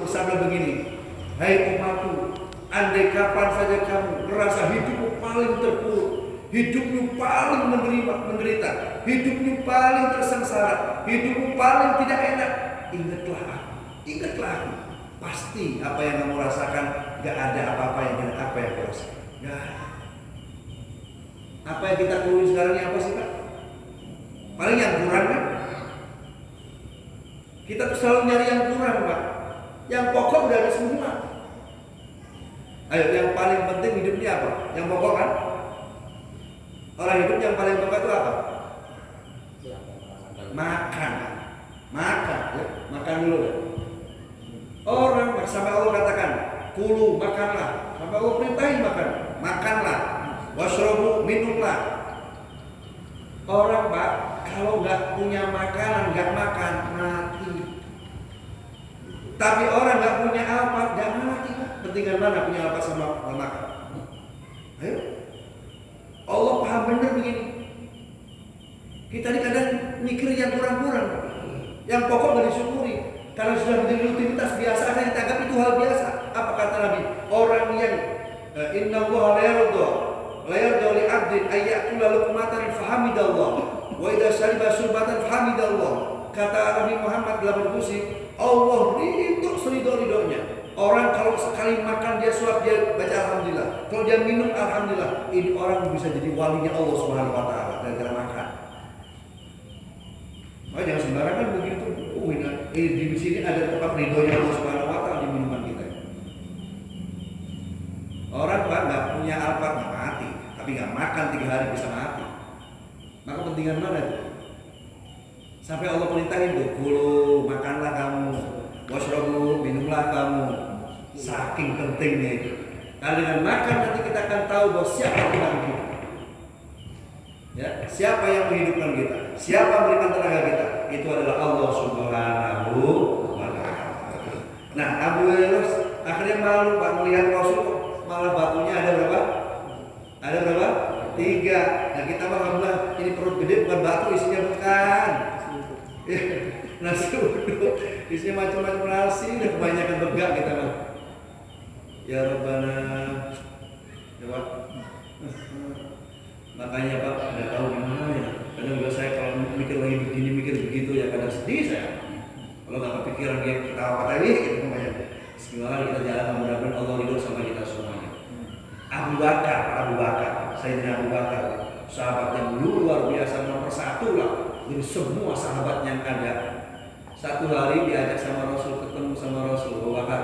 bersabda begini, hai umatku, andai kapan saja kamu merasa hidupmu paling terpuruk, hidupmu paling menderita, hidupmu paling tersengsara, hidupmu paling tidak enak, ingatlah aku, ingatlah aku. Pasti apa yang kamu rasakan gak ada apa-apa yang dengan apa yang kamu rasakan. Gak ada. Apa yang kita keluhin sekarang ini apa sih Pak? Paling yang kurang kan? Kita tuh selalu nyari yang kurang Pak. Yang pokok udah ada semua. Ayo, yang paling penting hidup ini apa? Yang pokok kan? Orang hidup yang paling pokok itu apa? Makan. Makan, ya? Makan dulu ya. Orang sampai Allah katakan, kulu makanlah. Sampai Allah perintahin makan, makanlah. Washrobu minumlah. Orang Pak, kalau nggak punya makanan, nggak makan, mati. Tapi orang nggak punya apa, nggak mati Pak. Pentingan mana punya apa sama makan? Ayo, Allah paham benar begini. Kita ini kadang mikir yang kurang-kurang, yang pokok nggak disyukuri. Karena sudah menjadi rutinitas biasa, akan dianggap itu hal biasa. Apa kata Nabi? Orang yang Inna Allah la yarda li 'abdin ay ya'kula luqmatan fahamidallah wa idza shariba syurbatan fahamidallah. Kata Nabi Muhammad dalam berpuisi, Allah ridho seridho-ridhonya. Orang kalau sekali makan dia suap dia baca alhamdulillah. Kalau dia minum alhamdulillah. Ini orang bisa jadi walinya Allah Subhanahu wa taala gara-gara makan. Oh, jangan sembarangan begitu. Di sini ada tempat ridhonya Allah Subhanahu wa taala di minuman kita. Orang Pak nggak punya alpat nggak mati, tapi nggak makan 3 hari bisa mati. Maka pentingan mana itu? Sampai Allah perintahin tuh, kulu makanlah kamu, washrobu minumlah kamu. Saking pentingnya itu. Karena dengan makan nanti kita akan tahu bahwa siapa yang kita. Ya, siapa yang menghidupkan kita, siapa yang memberikan tenaga kita, itu adalah Allah Subhanahu wa ta'ala. Nah, Abu Hurairah akhirnya malu Pak melihat Rasul malah batunya ada berapa? Ada berapa? 3. Nah, kita alhamdulillah ini perut gede bukan batu, isinya bukan. Nasi uduk, isinya macam-macam nasi, udah kebanyakan begak kita Pak. Ya Rabbana, ya Pak. Makanya Pak, nggak tahu gimana ya. Kadang juga saya kalau mikir lagi begini, mikir begitu ya kadang sedih saya. Kalau nggak kepikiran dia ketawa tadi, gitu namanya. Bismillah kita jalan mudah-mudahan Allah ridho sama kita semuanya. Abu Bakar, Sayyidina Abu Bakar, sahabat yang luar biasa nomor 1 lah. Jadi semua sahabat yang ada. Satu hari diajak sama Rasul, ketemu sama Rasul Abu Bakar.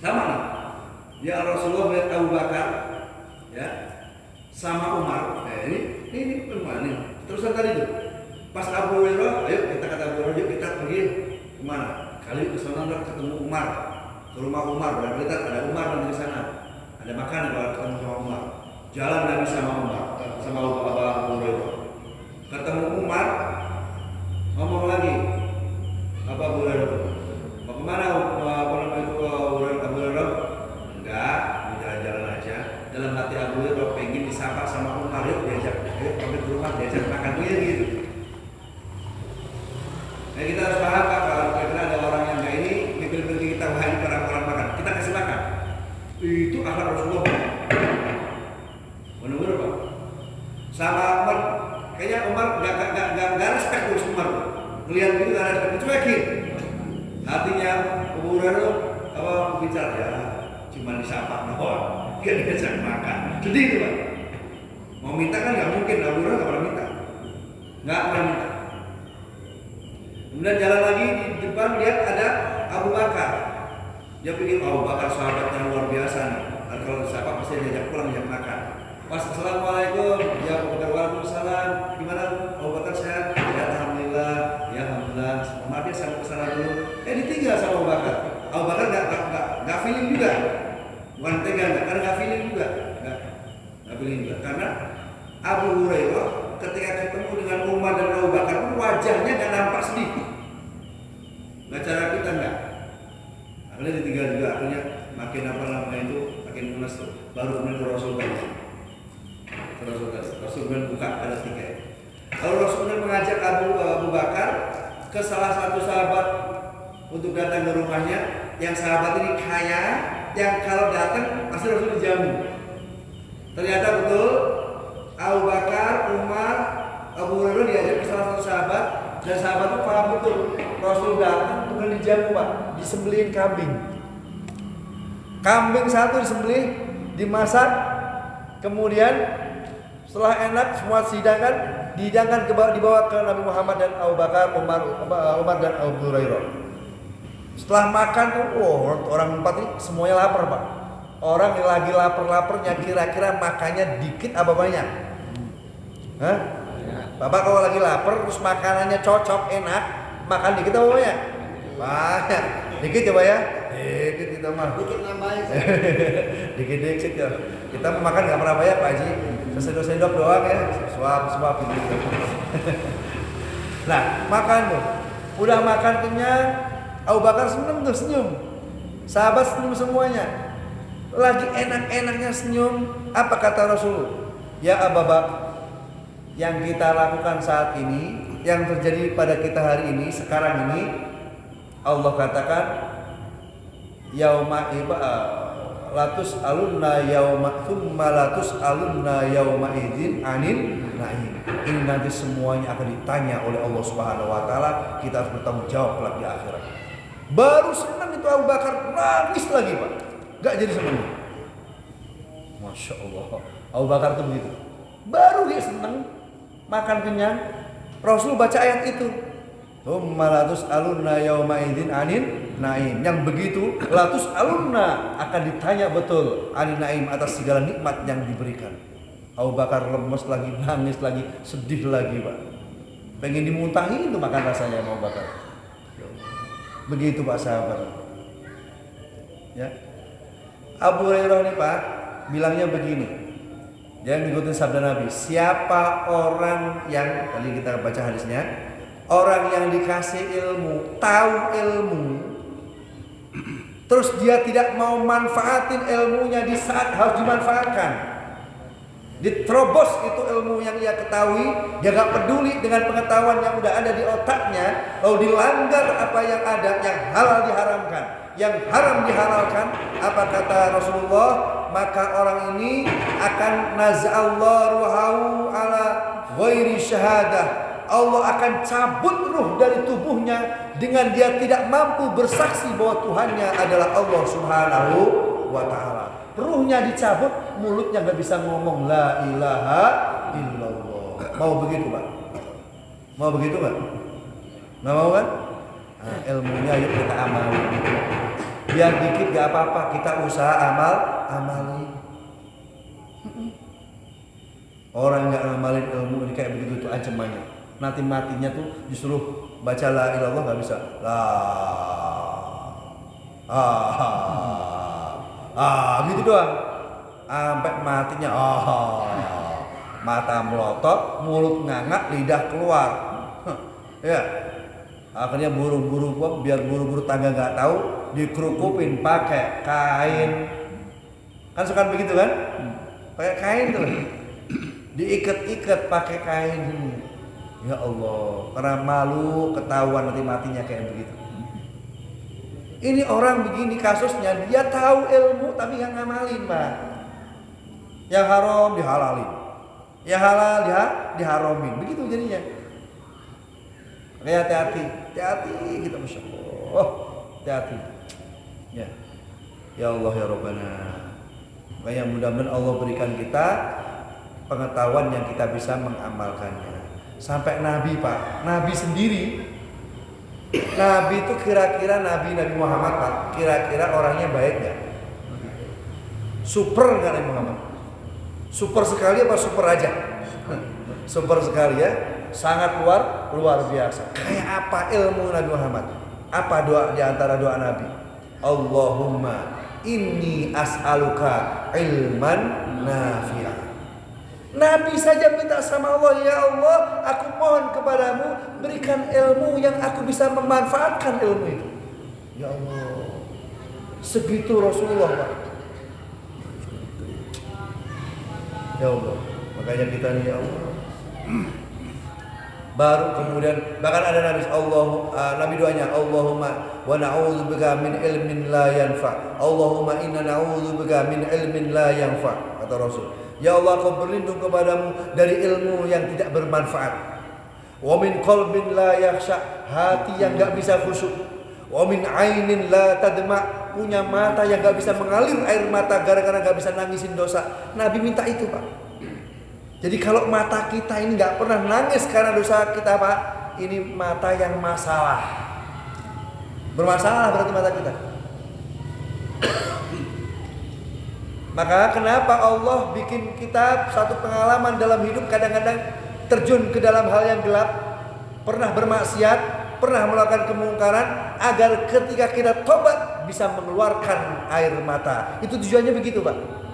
Sama nih. Ya Rasulullah lihat Abu Bakar, ya. Sama Umar, ini kemana nih? Terusan tadi tuh, pas Abu Hurairah, ayo kita kata Abu Hurairah, kita pergi kemana? Kali ke sana ketemu Umar, ke rumah Umar, berarti ada Umar nanti di sana, ada makanan kalau ketemu sama Umar. Jalan Nabi sama Umar, sama Abu Hurairah. Ketemu Umar, ngomong lagi, apa Abu Hurairah tuh? Mau kemana? Apa namanya itu Abu Hurairah? Enggak, mau jalan-jalan aja. Dalam hati Abu Hurairah pengen disapa sama Umar, yuk diajak, yuk pamit ke rumah, diajak makan gitu. Nah kita harus paham Pak, kalau kira-kira ada orang yang kayak ini, mikir-mikir kita wah ini orang makan, kita kasih makan. Itu akhlak Rasulullah. Benar-benar Pak. Sama Umar, kayaknya Umar nggak respect terus Umar. Ngelihat gitu nggak respect, dicuekin. Artinya Abu Hurairah apa bicara ya, cuma disapa doang. Dia diajak makan, jadi itu Pak. Mau minta kan nggak mungkin, Abu Hurairah nggak pernah minta, nggak pernah minta. Kemudian jalan lagi di depan lihat ada Abu Bakar. Dia pikir Abu Bakar sahabat yang luar biasa nih. Dan kalau disapa pasti diajak pulang, diajak makan. Pas assalamualaikum, ya Abu Bakar waalaikumsalam. Gimana Abu Bakar sehat? Ya alhamdulillah, ya alhamdulillah. Umar dia sama kesana dulu. Ditinggal sama Abu Bakar. Abu Bakar nggak feeling juga. Bukan tegang, karena nggak feeling juga, nggak feeling juga. Karena Abu Hurairah ketika ketemu dengan Umar dan Abu Bakar pun wajahnya nggak nampak sedih. Nggak cara kita nggak. Akhirnya ditinggal juga, akhirnya makin apa namanya itu makin munas tuh. Baru kemudian ke Rasul tadi. Rasul kemudian buka ada 3. Lalu Rasul kemudian mengajak Abu Bakar ke salah satu sahabat untuk datang ke rumahnya. Yang sahabat ini kaya, yang kalau datang pasti Rasul dijamu. Ternyata betul Abu Bakar, Umar, Abu Hurairah diajak ke salah satu sahabat, dan sahabat itu paham betul Rasul datang bukan dijamu Pak, disembelihin kambing. Kambing satu disembelih, dimasak, kemudian setelah enak semua dihidangkan dibawa ke Nabi Muhammad dan Abu Bakar, Umar dan Abu Hurairah. Setelah makan tuh, orang empat ini semuanya lapar Pak. Orang yang lagi lapar-laparnya kira-kira makannya dikit apa banyak? Hah? Bapak kalau lagi lapar terus makanannya cocok, enak, makan dikit apa banyak? Banyak. Dikit coba ya. Dikit kita mah. Dikit nambahin. Dikit-dikit ya. Kita mau makan nggak pernah banyak Pak Haji. Sendok-sendok doang ya. Suap gitu. Nah, makan tuh. Udah makan kenyang, Abu Bakar senyum. Sahabat senyum semuanya. Lagi enak-enaknya senyum, apa kata Rasul? Ya Abu Bakar, yang kita lakukan saat ini, yang terjadi pada kita hari ini, sekarang ini, Allah katakan yauma latus alunna yauma tsumma latus alunna yauma idzin anin naim. Ini nanti semuanya akan ditanya oleh Allah Subhanahu wa taala, kita harus bertanggung jawab kelak di akhirat. Baru senang itu Abu Bakar, nangis lagi Pak, gak jadi senang. Masya Allah, Abu Bakar tuh begitu. Baru dia senang, makan kenyang, Rasul baca ayat itu. Latus alunna yauma idzin anin naim. Yang begitu latus alunna akan ditanya betul anin naim, atas segala nikmat yang diberikan. Abu Bakar lemes lagi, nangis lagi, sedih lagi Pak. Pengen dimuntahin itu makan rasanya Abu Bakar. Begitu Pak sahabat. Ya. Abu Hurairah nih Pak bilangnya begini. Dia ngikutin sabda Nabi. Siapa orang yang, tadi kita baca hadisnya, orang yang dikasih ilmu, tahu ilmu, terus dia tidak mau manfaatin ilmunya di saat harus dimanfaatkan, diterobos itu ilmu yang ia ketahui, dia gak peduli dengan pengetahuan yang udah ada di otaknya, lalu dilanggar apa yang ada, yang halal diharamkan, yang haram dihalalkan. Apa kata Rasulullah? Maka orang ini akan naz'allahu ruhahu ala ghairi syahadah. Allah akan cabut ruh dari tubuhnya dengan dia tidak mampu bersaksi bahwa Tuhannya adalah Allah Subhanahu wa ta'ala. Ruhnya dicabut, mulutnya gak bisa ngomong la ilaha illallah. Mau begitu Pak? Mau begitu Pak? Gak mau kan? Nah, ilmunya yuk kita amali. Biar dikit gak apa-apa, kita usaha amali. Orang gak ngamalin ilmu ini kayak begitu tuh ancamannya. Nanti matinya tuh disuruh baca la ilallah gak bisa. Gitu doang. Sampai matinya mata melotot, mulut ngangak, lidah keluar. Ya. Akhirnya buru-buru biar buru-buru tangga nggak tahu, dikerukupin pakai kain. Kan suka begitu kan? Pakai kain tuh. Diikat-ikat pakai kain. Ya Allah, karena malu ketahuan nanti matinya kayak begitu. Ini orang begini kasusnya, dia tahu ilmu tapi nggak ngamalin Pak. Yang haram dihalalin, yang halal diharamin, begitu jadinya. Hati-hati kita Masya Allah, hati-hati. Ya Allah ya Rabbana. Makanya mudah-mudahan Allah berikan kita pengetahuan yang kita bisa mengamalkannya. Sampai Nabi Pak, Nabi sendiri, Nabi itu kira-kira Nabi Muhammad Pak, kira-kira orangnya baik gak? Super gak Nabi Muhammad? Super sekali apa super aja? Super sekali ya. Sangat luar biasa. Kayak apa ilmu Nabi Muhammad? Apa doa di antara doa Nabi? Allahumma inni as'aluka ilman nafi'ah. Nabi saja minta sama Allah, ya Allah, aku mohon kepadamu berikan ilmu yang aku bisa memanfaatkan ilmu itu. Ya Allah, segitu Rasulullah Pak. Ya Allah, makanya kita nih ya Allah, Baru kemudian bahkan ada Nabi doanya Allahumma wa na'udzubika min ilmin la yanfa. Allahumma inna na'udzubika min ilmin la yanfa, kata Rasul. Ya Allah, kau berlindung kepadamu dari ilmu yang tidak bermanfaat. Wa min qalbin la yakhsha, hati yang enggak bisa khusyuk. Wa min ainin la tadma, punya mata yang enggak bisa mengalir air mata gara-gara enggak bisa nangisin dosa. Nabi minta itu, Pak. Jadi kalau mata kita ini nggak pernah nangis karena dosa kita, Pak, ini mata yang masalah. Bermasalah berarti mata kita. Maka kenapa Allah bikin kita satu pengalaman dalam hidup, kadang-kadang terjun ke dalam hal yang gelap, pernah bermaksiat, pernah melakukan kemungkaran, agar ketika kita tobat bisa mengeluarkan air mata. Itu tujuannya begitu, Pak.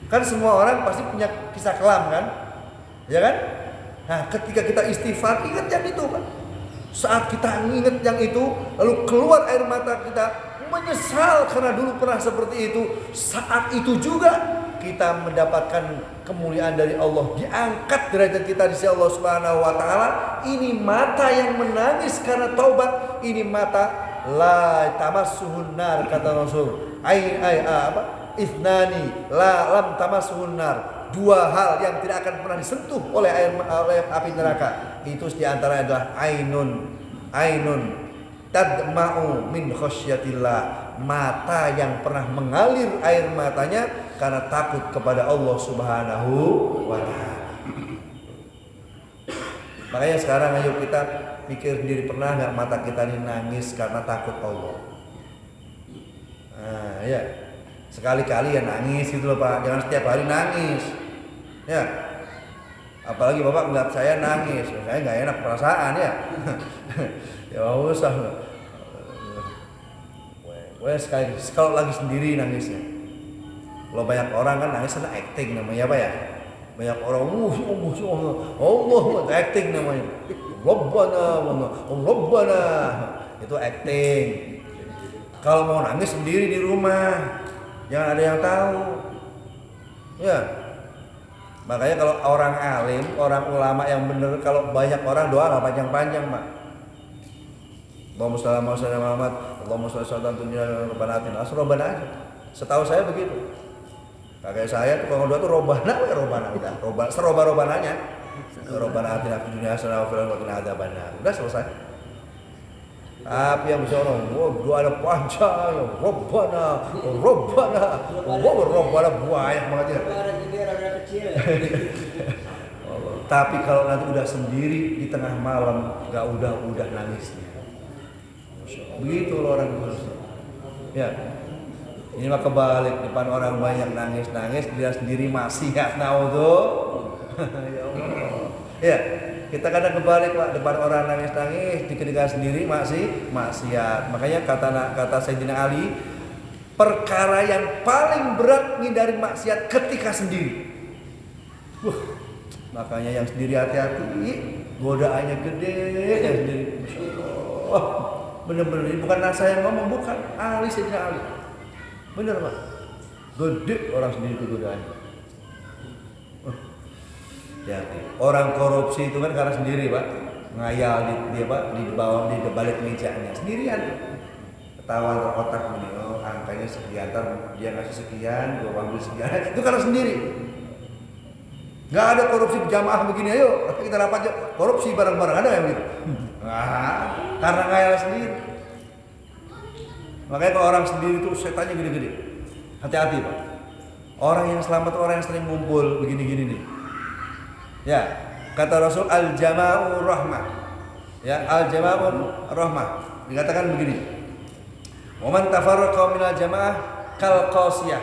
Kan semua orang pasti punya kisah kelam kan, ya kan? Nah, ketika kita istighfar, ingat yang itu, Pak. Saat kita ingat yang itu, lalu keluar air mata kita, menyesal karena dulu pernah seperti itu. Saat itu juga kita mendapatkan kemuliaan dari Allah, diangkat derajat kita di sisi Allah Subhanahu wa taala. Ini mata yang menangis karena taubat, ini mata la tamassuhun nar, kata Rasul. Ithnani la lam tamassuhun nar, dua hal yang tidak akan pernah disentuh oleh api neraka. Itu diantara adalah ainun tadma'u min khasyatillah, mata yang pernah mengalir air matanya karena takut kepada Allah Subhanahu wa taala. Makanya sekarang ayo kita pikir diri, pernah nggak mata kita ini nangis karena takut Allah? Nah, ya. Sekali-kali ya nangis gitu loh, Pak. Jangan setiap hari nangis. Ya. Apalagi Bapak ngeliat saya nangis, saya nggak enak perasaan ya. Ya usah. Sekali kalau lagi sendiri nangisnya. Kalau banyak orang kan nangis karena acting namanya, apa ya? Banyak orang Allah acting namanya. Rabbana itu acting. Kalau mau nangis sendiri di rumah, jangan ada yang tahu. Ya. Makanya kalau orang alim, orang ulama yang benar, kalau banyak orang doa nggak panjang-panjang, Pak. Allahumma shalli ala sayyidina Muhammad, Allahumma shalli ala sayyidina Muhammad, Rabbana aja. Setahu saya begitu. Kakek saya tuh kalau doa tuh Robbana udah. Robananya. Robbana atina fid dunya hasanah wa fil akhirati hasanah. Udah selesai. Tapi yang bisa orang, doa ada panjang, Robbana, banyak banget ya. Tapi kalau nanti udah sendiri di tengah malam, nggak udah nangisnya. Begitu loh orang manusia. Ya, ini mah kebalik, depan orang banyak nangis, dia sendiri masih nggak tahu tuh. Ya Allah. Ya. Kita kadang kebalik, Pak, depan orang nangis, ketika sendiri masih maksiat. Makanya kata Sayyidina Ali, perkara yang paling berat menghindari maksiat ketika sendiri. Makanya yang sendiri hati-hati, godaannya gede, yang sendiri. Wah, bener-bener ini bukan saya yang ngomong, bukan Ali, Sayyidina Ali. Bener, Pak. Gede orang sendiri itu godaannya. Ya, orang korupsi itu kan karena sendiri, Pak, ngayal di bawah di balik mejanya sendirian, ketawa terotak ini, angkanya sekian, dia ngasih sekian, gua ambil sekian, itu karena sendiri. Nggak ada korupsi jamaah begini, ayo kita rapat aja, korupsi bareng-bareng, ada yang gitu? Karena ngayal sendiri. Makanya kalau orang sendiri itu setannya gede-gede, hati-hati, Pak. Orang yang selamat itu orang yang sering ngumpul begini-gini nih. Ya, kata Rasul al-jama'u rahmah. Ya, al-jama'u rahmah. Dikatakan begini. Wa man tafarraqa minal jama'ah kal qasiyah.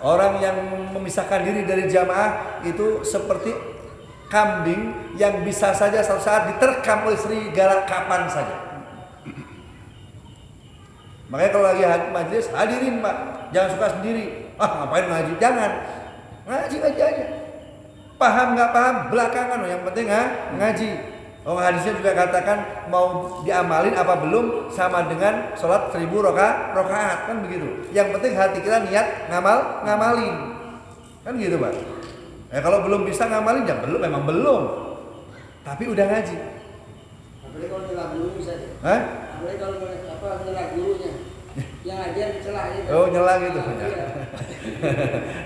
Orang yang memisahkan diri dari jamaah itu seperti kambing yang bisa saja suatu saat diterkam oleh serigala kapan saja. Makanya kalau lagi majelis, hadirin, Pak. Jangan suka sendiri. Ngapain ngaji? Jangan. Ngaji aja. Paham nggak paham belakangan, yang penting ngaji. Hadisnya juga katakan mau diamalin apa belum sama dengan sholat 1000 rakaat kan begitu. Yang penting hati kita niat ngamalin kan gitu, Pak. Kalau belum bisa ngamalin ya belum, memang belum. Tapi udah ngaji. Apalagi kalau nyela guru bisa. Hah? Apalagi kalau nyela gurunya. Yang ajar celah itu. Oh, nyela gitu.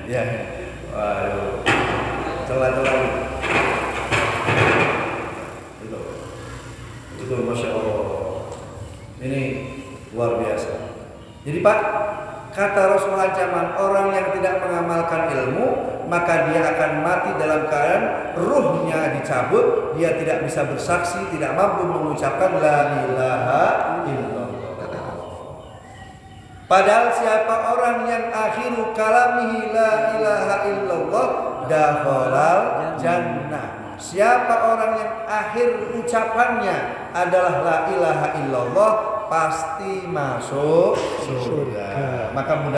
Iya. Ya. Waduh. Celah-celah. Itu Masya Allah. Ini luar biasa. Jadi Pak, kata Rasulullah ancaman orang yang tidak mengamalkan ilmu, maka dia akan mati dalam keadaan ruhnya dicabut, dia tidak bisa bersaksi, tidak mampu mengucapkan la ilaha illallah. Padahal siapa orang yang akhiru kalamihi la ilaha illallah dakhalal jannah. Siapa orang yang akhir ucapannya adalah la ilaha illallah pasti masuk surga. Maka mudah